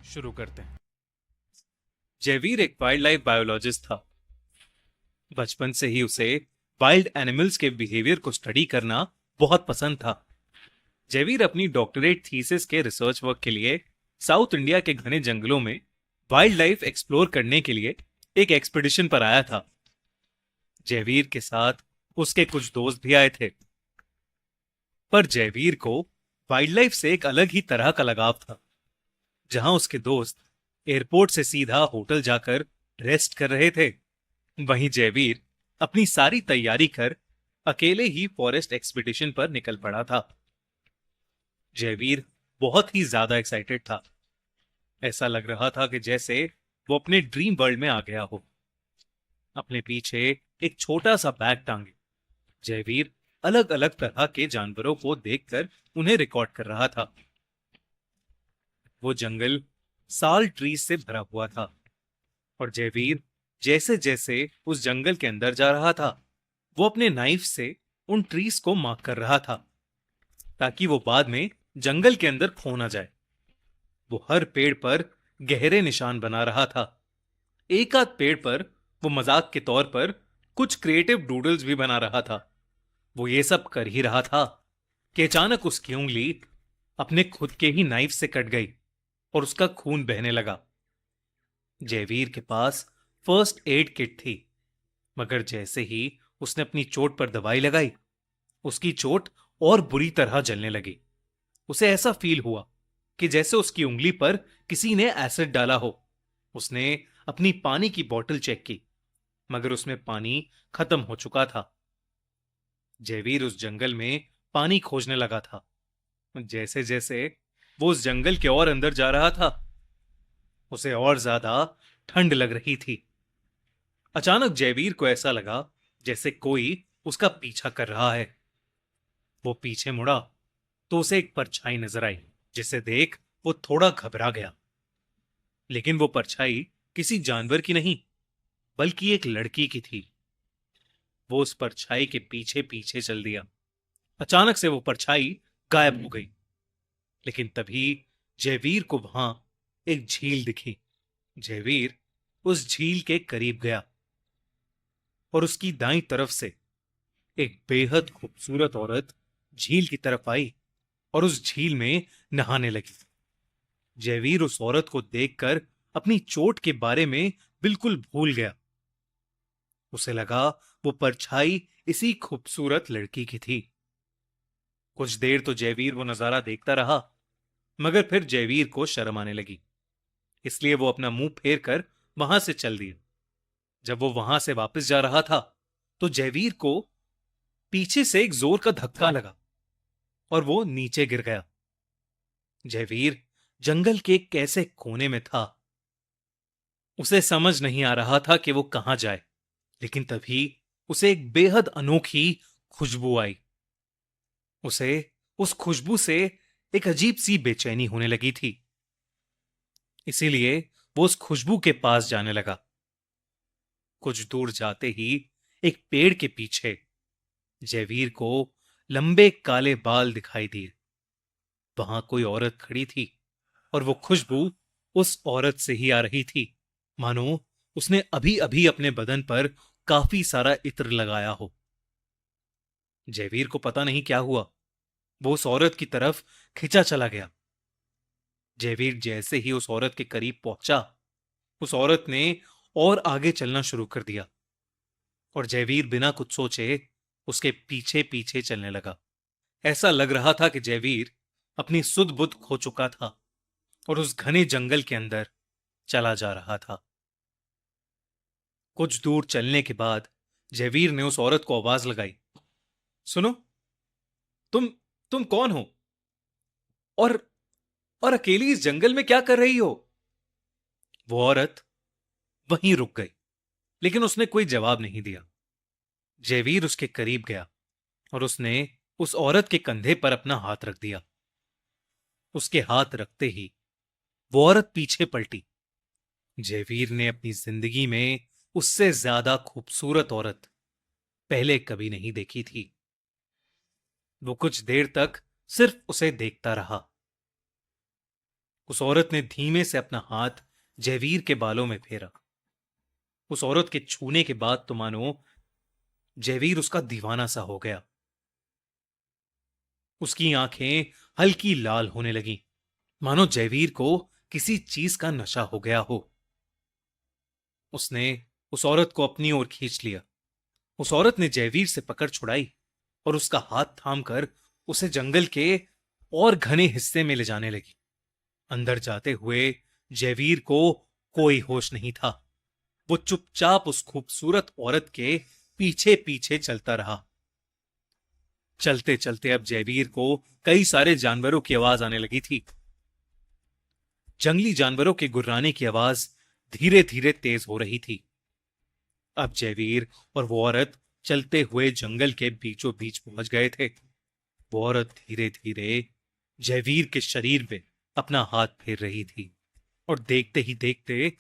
शुरू करते हैं। जयवीर एक वाइल्ड लाइफ बायोलॉजिस्ट था। बचपन से ही उसे वाइल्ड एनिमल्स के बिहेवियर को स्टडी करना बहुत पसंद था। जयवीर अपनी डॉक्टरेट थीसिस के रिसर्च वर्क के लिए साउथ इंडिया के घने जंगलों में वाइल्ड लाइफ एक्सप्लोर करने के लिए एक एक्सपीडिशन पर आया था। जयवीर के साथ उसके कुछ दोस्त भी आए थे। पर जयवीर को वाइल्ड लाइफ से एक अलग ही तरह का लगाव था। जहां उसके दोस्त एयरपोर्ट से सीधा होटल जाकर रेस्ट कर रहे थे, वहीं जयवीर अपनी सारी तैयारी कर अकेले ही फॉरेस्ट एक्सपीडिशन पर निकल पड़ा था। जयवीर बहुत ही ज्यादा एक्साइटेड था। ऐसा लग रहा था कि जैसे वो अपने ड्रीम वर्ल्ड में आ गया हो। अपने पीछे एक छोटा सा बैग टांगे जयवीर अलग अलग तरह के जानवरों को देखकर उन्हें रिकॉर्ड कर रहा था। वो जंगल साल ट्रीज से भरा हुआ था और जयवीर जैसे जैसे उस जंगल के अंदर जा रहा था, वो अपने नाइफ से उन ट्रीज को मार्क कर रहा था ताकि वो बाद में जंगल के अंदर खो ना जाए। वो हर पेड़ पर गहरे निशान बना रहा था। एक आध पेड़ पर वो मजाक के तौर पर कुछ क्रिएटिव डूडल्स भी बना रहा था। वो ये सब कर ही रहा था कि अचानक उसकी उंगली अपने खुद के ही नाइफ से कट गई और उसका खून बहने लगा। जयवीर के पास फर्स्ट एड किट थी, मगर जैसे ही उसने अपनी चोट पर दवाई लगाई, उसकी चोट और बुरी तरह जलने लगी। उसे ऐसा फील हुआ कि जैसे उसकी उंगली पर किसी ने एसिड डाला हो। उसने अपनी पानी की बोतल चेक की, मगर उसमें पानी खत्म हो चुका था। जयवीर उस जंगल में पानी खोजने लगा था। जैसे जैसे वो उस जंगल के और अंदर जा रहा था, उसे और ज्यादा ठंड लग रही थी। अचानक जयवीर को ऐसा लगा जैसे कोई उसका पीछा कर रहा है। वो पीछे मुड़ा तो उसे एक परछाई नजर आई, जिसे देख वो थोड़ा घबरा गया। लेकिन वो परछाई किसी जानवर की नहीं, बल्कि एक लड़की की थी। वो उस परछाई के पीछे पीछे चल दिया। अचानक से वो परछाई गायब हो गई। लेकिन तभी जयवीर को वहां एक झील दिखी। जयवीर उस झील के करीब गया और उसकी दाईं तरफ से एक बेहद खूबसूरत औरत झील की तरफ आई और उस झील में नहाने लगी। जयवीर उस औरत को देखकर अपनी चोट के बारे में बिल्कुल भूल गया। उसे लगा वो परछाई इसी खूबसूरत लड़की की थी। कुछ देर तो जयवीर वो नजारा देखता रहा, मगर फिर जयवीर को शर्म आने लगी। इसलिए वो अपना मुंह फेर कर वहां से चल दिया। जब वो वहां से वापस जा रहा था, तो जयवीर को पीछे से एक जोर का धक्का लगा और वो नीचे गिर गया। जयवीर जंगल के एक ऐसे कोने में था, उसे समझ नहीं आ रहा था कि वो कहां जाए। लेकिन तभी उसे एक बेहद अनोखी खुशबू आई। उसे उस खुशबू से एक अजीब सी बेचैनी होने लगी थी। इसीलिए वो उस खुशबू के पास जाने लगा। कुछ दूर जाते ही एक पेड़ के पीछे जयवीर को लंबे काले बाल दिखाई दिए। वहां कोई औरत खड़ी थी और वो खुशबू उस औरत से ही आ रही थी, मानो उसने अभी अभी अपने बदन पर काफी सारा इत्र लगाया हो। जयवीर को पता नहीं क्या हुआ, वो उस औरत की तरफ खिंचा चला गया। जयवीर जैसे ही उस औरत के करीब पहुंचा, उस औरत ने और आगे चलना शुरू कर दिया और जयवीर बिना कुछ सोचे उसके पीछे पीछे चलने लगा। ऐसा लग रहा था कि जयवीर अपनी सुध बुध खो चुका था और उस घने जंगल के अंदर चला जा रहा था। कुछ दूर चलने के बाद जयवीर ने उस औरत को आवाज लगाई, सुनो, तुम तुम कौन हो और अकेली इस जंगल में क्या कर रही हो? वो औरत वहीं रुक गई, लेकिन उसने कोई जवाब नहीं दिया। जयवीर उसके करीब गया और उसने उस औरत के कंधे पर अपना हाथ रख दिया। उसके हाथ रखते ही वो औरत पीछे पलटी। जयवीर ने अपनी जिंदगी में उससे ज्यादा खूबसूरत औरत पहले कभी नहीं देखी थी। वो कुछ देर तक सिर्फ उसे देखता रहा। उस औरत ने धीमे से अपना हाथ जयवीर के बालों में फेरा। उस औरत के छूने के बाद तो मानो जयवीर उसका दीवाना सा हो गया। उसकी आंखें हल्की लाल होने लगी, मानो जयवीर को किसी चीज का नशा हो गया हो। उसने उस औरत को अपनी ओर खींच लिया। उस औरत ने जयवीर से पकड़ छुड़ाई और उसका हाथ थामकर उसे जंगल के और घने हिस्से में ले जाने लगी। अंदर जाते हुए जयवीर को कोई होश नहीं था। वो चुपचाप उस खूबसूरत औरत के पीछे पीछे चलता रहा। चलते चलते अब जयवीर को कई सारे जानवरों की आवाज आने लगी थी। जंगली जानवरों के गुर्राने की आवाज धीरे धीरे तेज हो रही थी। अब जयवीर और वो औरत चलते हुए जंगल के बीचों बीच पहुंच गए थे। वो औरत धीरे धीरे जयवीर के शरीर पे अपना हाथ फेर रही थी और देखते ही देखते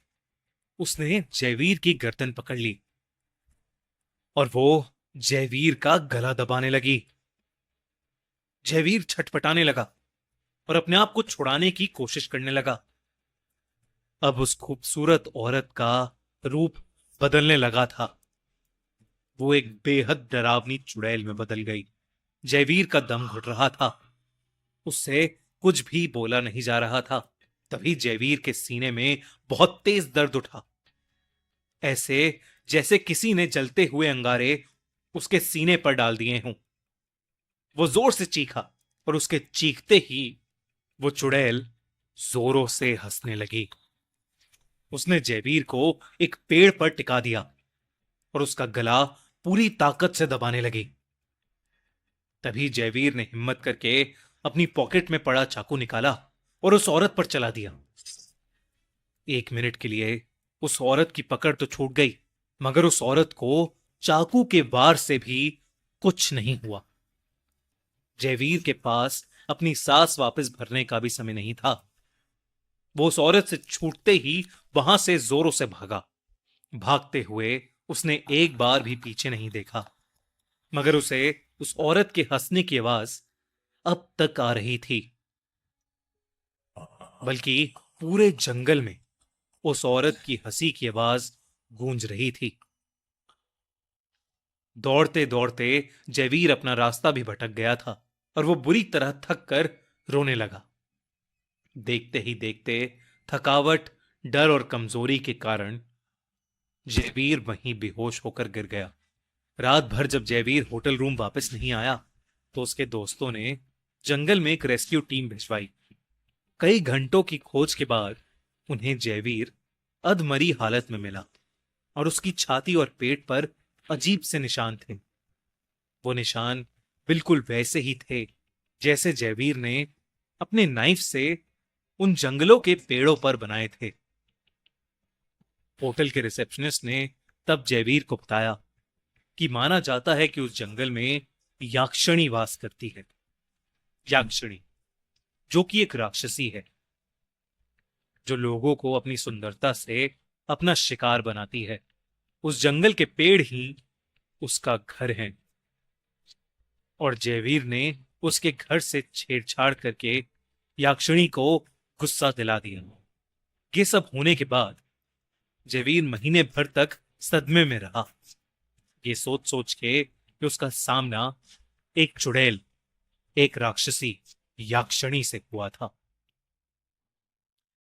उसने जयवीर की गर्दन पकड़ ली और वो जयवीर का गला दबाने लगी। जयवीर छटपटाने लगा और अपने आप को छुड़ाने की कोशिश करने लगा। अब उस खूबसूरत औरत का रूप बदलने लगा था। वो एक बेहद डरावनी चुड़ैल में बदल गई। जयवीर का दम घुट रहा था। उससे कुछ भी बोला नहीं जा रहा था। तभी जयवीर के सीने में बहुत तेज दर्द उठा, ऐसे जैसे किसी ने जलते हुए अंगारे उसके सीने पर डाल दिए हों। वो जोर से चीखा और उसके चीखते ही वो चुड़ैल जोरों से हंसने लगी। उसने जयवीर को एक पेड़ पर टिका दिया और उसका गला पूरी ताकत से दबाने लगी। तभी जयवीर ने हिम्मत करके अपनी पॉकेट में पड़ा चाकू निकाला और उस औरत पर चला दिया। 1 मिनट के लिए उस औरत की पकड़ तो छूट गई, मगर उस औरत को चाकू के वार से भी कुछ नहीं हुआ। जयवीर के पास अपनी सांस वापस भरने का भी समय नहीं था। वो उस औरत से छूटते ही वहां से जोरों से भागा। भागते हुए उसने एक बार भी पीछे नहीं देखा, मगर उसे उस औरत के हंसने की आवाज अब तक आ रही थी। बल्कि पूरे जंगल में उस औरत की हंसी की आवाज गूंज रही थी। दौड़ते दौड़ते जयवीर अपना रास्ता भी भटक गया था और वो बुरी तरह थक कर रोने लगा। देखते ही देखते थकावट, डर और कमजोरी के कारण जयवीर वहीं बेहोश होकर गिर गया। रात भर जब जयवीर होटल रूम वापस नहीं आया तो उसके दोस्तों ने जंगल में एक रेस्क्यू टीम भिजवाई। कई घंटों की खोज के बाद उन्हें जयवीर अधमरी हालत में मिला और उसकी छाती और पेट पर अजीब से निशान थे। वो निशान बिल्कुल वैसे ही थे जैसे जयवीर ने अपने नाइफ से उन जंगलों के पेड़ों पर बनाए थे। होटल के रिसेप्शनिस्ट ने तब जयवीर को बताया कि माना जाता है कि उस जंगल में याक्षणी वास करती है। याक्षणी, जो कि एक राक्षसी है, जो लोगों को अपनी सुंदरता से अपना शिकार बनाती है। उस जंगल के पेड़ ही उसका घर है और जयवीर ने उसके घर से छेड़छाड़ करके याक्षणी को गुस्सा दिला दिया। ये सब होने के बाद जयवीर महीने भर तक सदमे में रहा, ये सोच सोच के कि उसका सामना एक चुड़ैल, एक राक्षसी याक्षणी से हुआ था।